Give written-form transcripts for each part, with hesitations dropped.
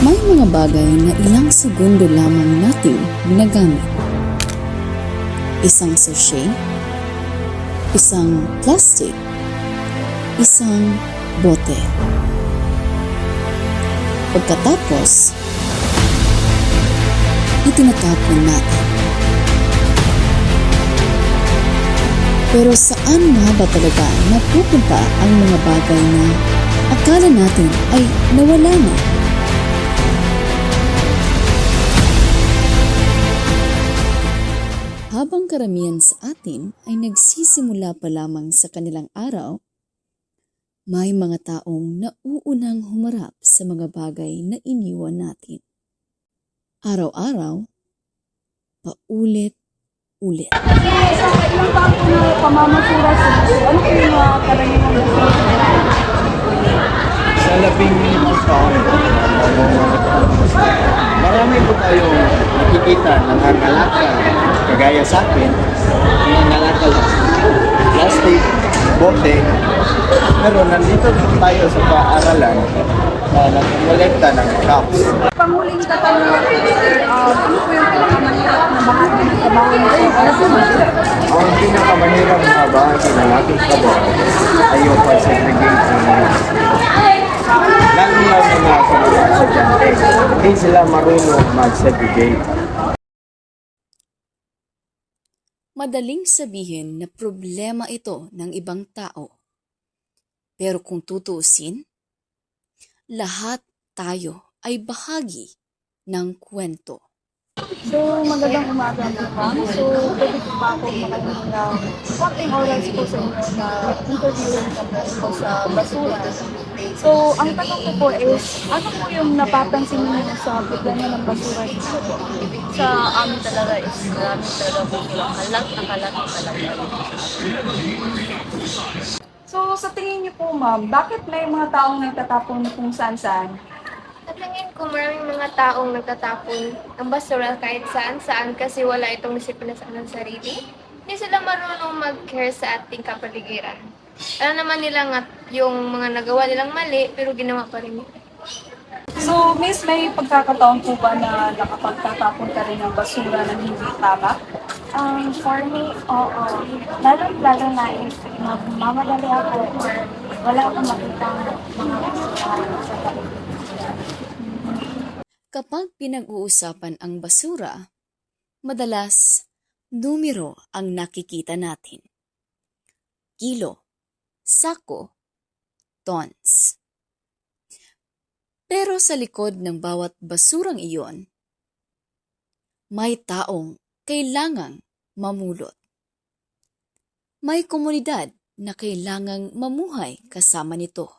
May mga bagay na ilang segundo lamang nating ginagamit. Isang sachet, isang plastic, isang bote. Pagkatapos, itinatapon natin. Pero saan nga ba talaga napupunta ang mga bagay na akala natin ay nawala na? Habang karamihan sa atin ay nagsisimula pa lamang sa kanilang araw, may mga taong nauunang humarap sa mga bagay na iniwan natin. Araw-araw, paulit-ulit. Sa ilang taon po na pamamasura sa puso, ano po yung mga karaniwang Sa 15 taon, marami po tayong nakikita nangangalakal, kagaya sa akin, nangangalakal ng plastic, bote, pero nandito tayo sa paaralan na nagkolekta ng cups. Panghuling katanungan, ano po yung pinakamahirap na bahagi ng trabaho niyo? Ang pinakamahirap na bahagi ng aking trabaho ay yung pag-segregate ng mga lalo na sa mga estudyante. Hindi sila marunong mag-segregate. Madaling sabihin na problema ito ng ibang tao. Pero kung tutuusin, lahat tayo ay bahagi ng kwento. So, magandang umaga po, ma'am. So, pwede po ba ako makahingi ng konting oras po sa inyo na interview po sa basura? So, ang tanong ko po is, ano po yung napapansin niyo sa problema ng basura dito po? Sa amin talaga is marami talaga po silang kalat na kalat na kalat. So, sa tingin niyo po, ma'am, bakit may mga taong nagtatapon kung saan-saan? Sa tingin ko maraming mga taong nagtatapon ng basura kahit saan-saan kasi wala itong disiplina sa kanilang sarili. Hindi sila marunong mag-care sa ating kapaligiran. Alam naman nila nga yung mga nagawa nilang mali pero ginawa pa rin nila. So, miss, may pagkakataon po ba na nakapagtatapon ka rin ng basura na hindi tama? For me, oo. Lalo na if magmamadali ako or wala akong makita mga basura sa paligid. Kapag pinag-uusapan ang basura, madalas numero ang nakikita natin. Kilo, sako, tons. Pero sa likod ng bawat basurang iyon, may taong kailangang mamulot. May komunidad na kailangang mamuhay kasama nito.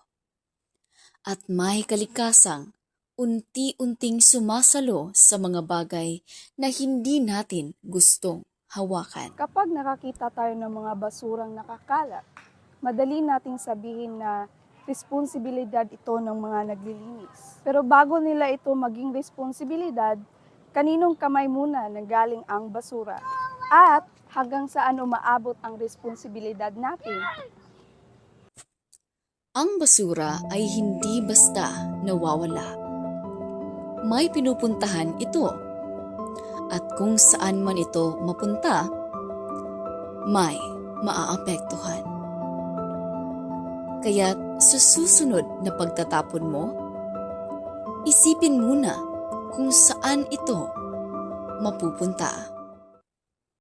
At may kalikasang unti-unting sumasalo sa mga bagay na hindi natin gustong hawakan. Kapag nakakita tayo ng mga basurang nakakalat, madali nating sabihin na responsibilidad ito ng mga naglilinis. Pero bago nila ito maging responsibilidad, kaninong kamay muna nanggaling ang basura? At hanggang saan umaabot ang responsibilidad natin? Ang basura ay hindi basta nawawala. May pinupuntahan ito. At kung saan man ito mapunta, may maaapektuhan. Kaya't sa susunod na pagtatapon mo, isipin muna kung saan ito mapupunta.